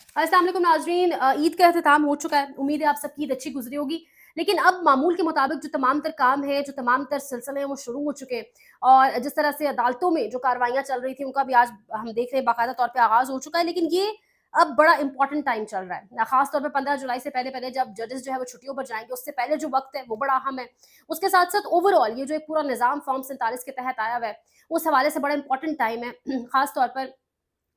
अस्सलाम वालेकुम नाज़रीन, ईद का अख्ताम हो चुका है। उम्मीद है आप सबकी ईद अच्छी गुज़री होगी। लेकिन अब मामूल के मुताबिक जो तमाम तर काम हैं, जो तमाम तर सिलसिले हैं, वो शुरू हो चुके हैं। और जिस तरह से अदालतों में जो कार्रवाइयाँ चल रही थी, उनका भी आज हम देख रहे हैं बाकायदा तौर पे आगाज़ हो चुका है। लेकिन ये अब बड़ा इम्पोर्टेंट टाइम चल रहा है। ख़ास तौर पे 15 जुलाई से पहले-पहले जब जजेस जो है वो छुट्टियों पर जाएँगे, उससे पहले जो वक़्त है, वो बड़ा अहम है। उसके साथ-साथ ओवरऑल ये जो एक पूरा निज़ाम फ़ॉर्म 47 के तहत आया हुआ है, उस हवाले से बड़ा इम्पोर्टेंट टाइम है। ख़ास तौर पर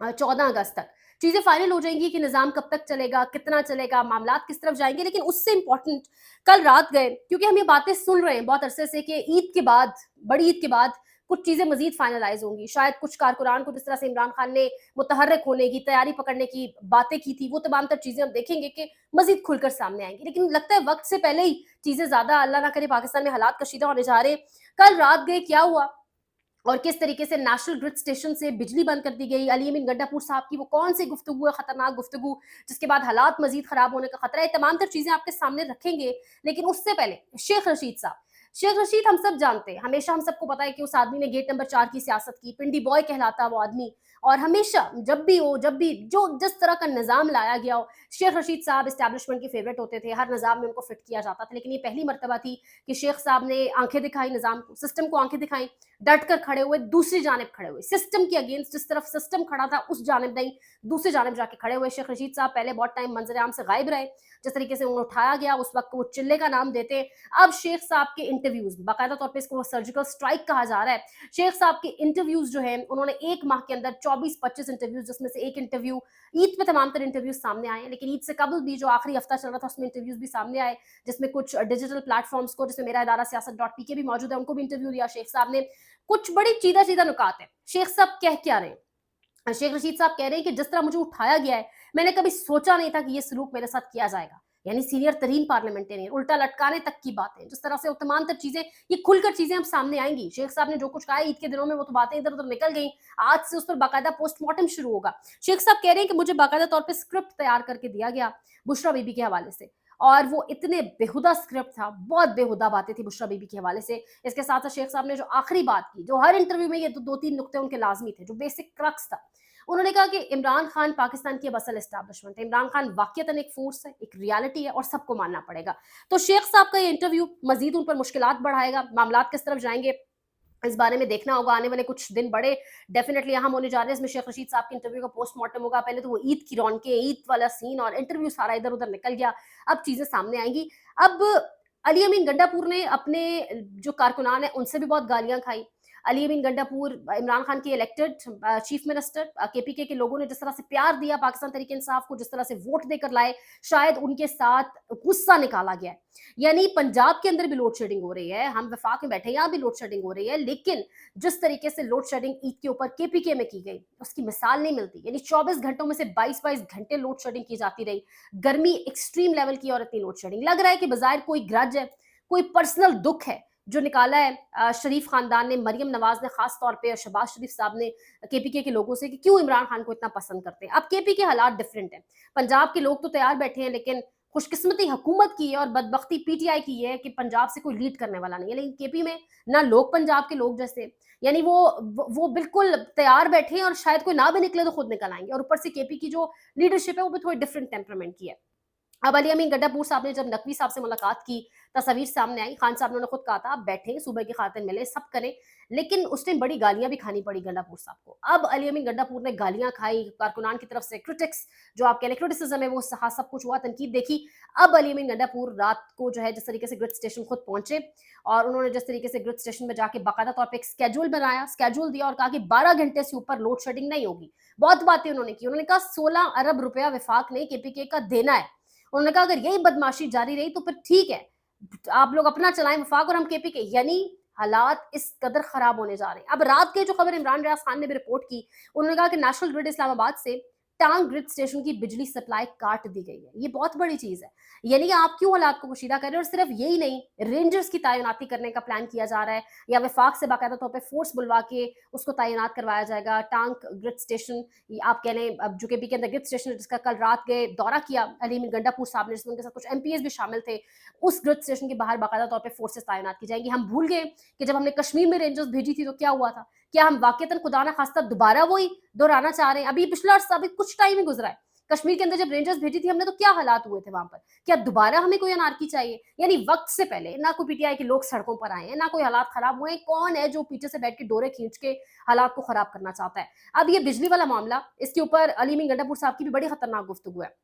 14 अगस्त तक चीज़ें फाइनल हो जाएँगी कि निज़ाम कब तक चलेगा, कितना चलेगा, मामलात किस तरफ जाएँगे। लेकिन उससे इम्पोर्टेंट कल रात गए, क्योंकि हम ये बातें सुन रहे हैं बहुत अरसे से कि ईद के बाद, बड़ी ईद के बाद कुछ चीज़ें मज़ीद फाइनलाइज़ होंगी। शायद कुछ कारकुनान को जिस तरह से इमरान खान ने मुतहर्रिक होने की, तैयारी पकड़ने की बातें की थी, वो तमाम तर चीज़ें हम देखेंगे कि मज़ीद खुलकर सामने आएँगी। लेकिन लगता है वक़्त से पहले ही चीज़ें ज़्यादा, अल्लाह ना करे, पाकिस्तान में हालात कशीदा होने जा रहे हैं। कल रात गए क्या हुआ और किस तरीके से नेशनल ग्रिड स्टेशन से बिजली बंद कर दी गई। अली अमीन गंडापुर साहब की वो कौन सी गुफ्तगू है, खतरनाक गुफ्तगू, जिसके बाद हालात मजीद खराब होने का खतरा है। तमाम तर चीजें आपके सामने रखेंगे। लेकिन उससे पहले शेख रशीद साहब, शेख रशीद हम सब जानते हैं, हमेशा हम सबको पता है कि उस आदमी ने गेट नंबर 4 की सियासत की, पिंडी बॉय कहलाता वो आदमी। और हमेशा जब भी हो, जब भी जो जिस तरह का निज़ाम लाया गया हो, शेख रशीद साहब इस्टेब्लिशमेंट के फेवरेट होते थे, हर निज़ाम में उनको फिट किया जाता था। लेकिन ये पहली मरतबा थी कि शेख साहब ने आंखें दिखाई, निज़ाम को, सिस्टम को आंखें दिखाई, डट कर खड़े हुए, दूसरी जानब खड़े हुए, सिस्टम के अगेंस्ट, जिस तरफ सिस्टम खड़ा था उस जानब नहीं, दूसरी जानब जाके खड़े हुए। शेख रशीद साहब पहले बहुत टाइम मंजर आम से गायब रहे, जिस तरीके से उन्हें उठाया गया उस वक्त वो चिल्ले का नाम देते हैं। अब शेख साहब के इंटरव्यूज, बाकायदा तौर पर इसको सर्जिकल स्ट्राइक कहा जा रहा है। शेख साहब के इंटरव्यूज जो है, उन्होंने एक माह के अंदर 24-25 इंटरव्यूज, जिसमें से एक इंटरव्यू ईद पे तमाम तर इंटरव्यूज सामने आए, लेकिन ईद से कबल भी जो आखिरी हफ्ता चल रहा था उसमें इंटरव्यूज भी सामने आए, जिसमें कुछ डिजिटल प्लेटफॉर्म्स को, जिसमें मेरा इदारा सियासत डॉट पी के भी मौजूद है, उनको भी इंटरव्यू दिया शेख साहब ने। कुछ बड़ी चीदा चीदा नुकात है। शेख साहब कह क्या रहे हैं? शेख रशीद साहब कह रहे हैं कि जिस तरह मुझे उठाया गया है, मैंने कभी सोचा नहीं था कि ये सलूक मेरे साथ किया जाएगा। यानी सीनियर तरीन पार्लियामेंटेरियन, उल्टा लटकाने तक की बातें, जिस तरह से वो तमाम तर चीजें, ये खुलकर चीजें अब सामने आएंगी। शेख साहब ने जो कुछ कहा ईद के दिनों में, वो तो बातें इधर उधर निकल गई। आज से उस पर बाकायदा पोस्टमार्टम शुरू होगा। शेख साहब कह रहे हैं कि मुझे बाकायदा तौर पर स्क्रिप्ट तैयार करके दिया गया बुशरा बीबी के हवाले से, और वो इतने बेहुदा स्क्रिप्ट था, बहुत बेहुदा बातें थी बुशरा बीबी के हवाले से। इसके साथ साथ शेख साहब ने जो आखिरी बात की, जो हर इंटरव्यू में ये दो तीन नुक्ते उनके लाजमी थे, जो बेसिक क्रक्स था, उन्होंने कहा कि इमरान खान पाकिस्तान की अब असल एस्टैब्लिशमेंट है। इमरान खान वाकईतन एक फोर्स है, एक रियलिटी है, और सबको मानना पड़ेगा। तो शेख साहब का ये इंटरव्यू मजीद उन पर मुश्किलात बढ़ाएगा। मामलात किस तरफ जाएंगे, इस बारे में देखना होगा। आने वाले कुछ दिन बड़े डेफिनेटली अहम होने जा रहे हैं। इसमें शेख रशीद साहब के इंटरव्यू का पोस्टमार्टम होगा। पहले तो वो ईद की रौनकें, ईद वाला सीन और इंटरव्यू सारा इधर उधर निकल गया। अब चीजें सामने आएंगी। अब अली अमीन गंडापुर ने अपने जो कारकुनान है उनसे भी बहुत गालियां खाई। अली अमीन गंडापुर इमरान खान के इलेक्टेड चीफ मिनिस्टर, केपीके के लोगों ने जिस तरह से प्यार दिया पाकिस्तान तरीके इंसाफ को, जिस तरह से वोट देकर लाए, शायद उनके साथ गुस्सा निकाला गया है। यानी पंजाब के अंदर भी लोड शेडिंग हो रही है, हम वफाक में बैठे हैं, यहाँ भी लोड शेडिंग हो रही है। लेकिन जिस तरीके से लोड शेडिंग ईद के ऊपर केपीके में की गई, उसकी मिसाल नहीं मिलती। यानी 24 घंटों में से 22-22 घंटे लोड शेडिंग की जाती रही। गर्मी एक्सट्रीम लेवल की और इतनी लोड शेडिंग, लग रहा है कि बाजार कोई ग्रज है, कोई पर्सनल दुख है जो निकाला है शरीफ खानदान ने, मरियम नवाज ने खास तौर पे, और शहबाज शरीफ साहब ने केपीके के लोगों से, कि क्यों इमरान खान को इतना पसंद करते हैं। अब केपी के हालात डिफरेंट है। पंजाब के लोग तो तैयार बैठे हैं, लेकिन खुशकिस्मती हुकूमत की है और बदबख्ती पीटीआई की है कि पंजाब से कोई लीड करने वाला नहीं है। लेकिन केपी में ना लोग पंजाब के लोग जैसे, यानी वो बिल्कुल तैयार बैठे हैं, और शायद कोई ना भी निकले तो खुद निकल आएंगे। और ऊपर से केपी की जो लीडरशिप है वो भी थोड़ी डिफरेंट टेम्परामेंट की है। अब अली अमीन गड्ढापुर साहब ने जब नकवी साहब से मुलाकात की, तस्वीर सामने आई, खान साहब ने खुद कहा था आप बैठे सुबह की खातिर मिले, सब करें। लेकिन उस टाइम बड़ी गालियां भी खानी पड़ी गंडापुर साहब को। अब अली अमीन गंडापुर ने गालियां खाई, कारकुनान की तरफ से क्रिटिक्स, जो आप कह रहे क्रिटिसिज्म है, वो सब कुछ हुआ, तनकीद देखी। अब अली अमीन गंडापुर रात को जो है जिस तरीके से ग्रिड स्टेशन खुद पहुंचे, और उन्होंने जिस तरीके से ग्रिड स्टेशन में जाके बाकायदा तौर पर एक स्केड्यूल बनाया, स्केड्यूल दिया, और कहा कि 12 घंटे से ऊपर लोड शेडिंग नहीं होगी। बहुत बातें उन्होंने की। उन्होंने कहा 16 अरब रुपया विफाक ने केपीके का देना है। उन्होंने कहा अगर यही बदमाशी जारी रही तो फिर ठीक है, आप लोग अपना चलाएं वफाक और हम केपी के। यानी हालात इस कदर खराब होने जा रहे हैं। अब रात के जो खबर इमरान रियाज खान ने भी रिपोर्ट की, उन्होंने कहा कि नेशनल ग्रिड इस्लामाबाद से टांग ग्रिड स्टेशन की बिजली सप्लाई काट दी गई है। ये बहुत बड़ी चीज है। यानी कि आप क्यों हालात को कशीदा कर रहे हैं। और सिर्फ यही नहीं, रेंजर्स की तैनाती करने का प्लान किया जा रहा है, या वफाक से बाकायदा तौर पर फोर्स बुलवा के उसको तैनात करवाया जाएगा। टांग ग्रिड स्टेशन, आप कह लें अब जो केपी के अंदर ग्रिड स्टेशन, जिसका कल रात गए दौरा किया अली अमीन गंडापुर साहब ने, जिसमें उनके साथ कुछ एमपीएस भी शामिल थे, उस ग्रिड स्टेशन के बाहर बाकायदा तौर पर फोर्सेस तैनात की जाएंगी। हम भूल गए कि जब हमने कश्मीर में रेंजर्स भेजी थी तो क्या हुआ था। क्या हम वाकईतन खुदा ना खास्ता दोबारा वही दोहराना चाह रहे हैं। अभी पिछला अभी कुछ टाइम ही गुजरा है, कश्मीर के अंदर जब रेंजर्स भेजी थी हमने तो क्या हालात हुए थे वहां पर? क्या दोबारा हमें कोई अनारकी चाहिए? यानी वक्त से पहले ना कोई पीटीआई के लोग सड़कों पर आए हैं, ना कोई हालात खराब हुए हैं। कौन है जो पीछे से बैठ के डोरे खींच के हालात को खराब करना चाहता है? अब ये बिजली वाला मामला, इसके ऊपर अली मीर गंडापुर साहब की भी बड़ी खतरनाक गुफ्तगू है।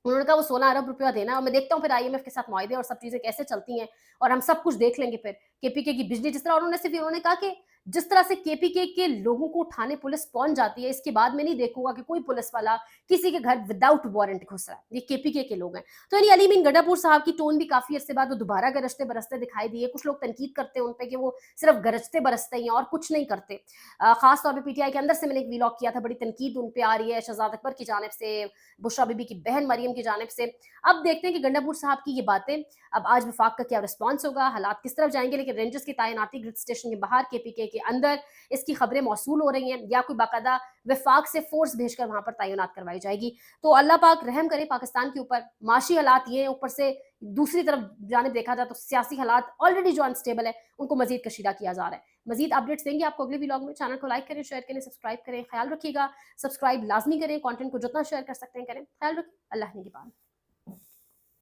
उन्होंने कहा वो 16 अरब रुपया देना है और मैं देखता हूँ फिर आईएमएफ के साथ मुआहदे और सब चीज़ें कैसे चलती हैं और हम सब कुछ देख लेंगे फिर। केपीके की बिजली जिस तरह उन्होंने कहा कि जिस तरह से केपीके के लोगों को उठाने पुलिस पहुंच जाती है, इसके बाद मैं नहीं देखूंगा कि कोई पुलिस वाला किसी के घर विदाउट वारंट घुस रहा है। ये केपीके के लोग हैं। तो यानी अली मीन गंडापुर साहब की टोन भी काफी अरसे बाद वो दोबारा गरजते बरसते दिखाई दिए। कुछ लोग तनकीद करते हैं उन पे कि वो सिर्फ गरजते बरसते ही हैं और कुछ नहीं करते। खास तौर पर पीटीआई के अंदर से मैंने एक वीलॉग किया था, बड़ी तनकीद उन पे आ रही है शहजाद अकबर की जानिब से, बुशरा बीबी की बहन मरियम की जानिब से। अब देखते हैं कि गंडापुर साहब की ये बातें अब आज वफाक का क्या रिस्पॉन्स होगा, हालात किस तरफ जाएंगे। लेकिन रेंजर्स की तैनाती ग्रिड स्टेशन के बाहर केपीके के अंदर इसकी खबरें मौसूल हो रही हैं या कोई बाकायदा वफाक से फोर्स भेजकर वहां पर तैनात करवाई जाएगी। तो अल्लाह पाक रहम करे पाकिस्तान के ऊपर। माशी हालात ये ऊपर से दूसरी तरफ जाने देखा जाए तो सियासी हालात ऑलरेडी जो अनस्टेबल है उनको मजीद कशीदा किया जा रहा है। मजीद अपडेट्स देंगे आपको अगले व्लॉग में। चैनल को लाइक करें, शेयर करें, सब्सक्राइब करें। ख्याल रखिएगा, सब्सक्राइब लाजमी करें, कंटेंट को जितना शेयर कर सकते हैं करें। ख्याल रखें। अल्लाह निगहबान।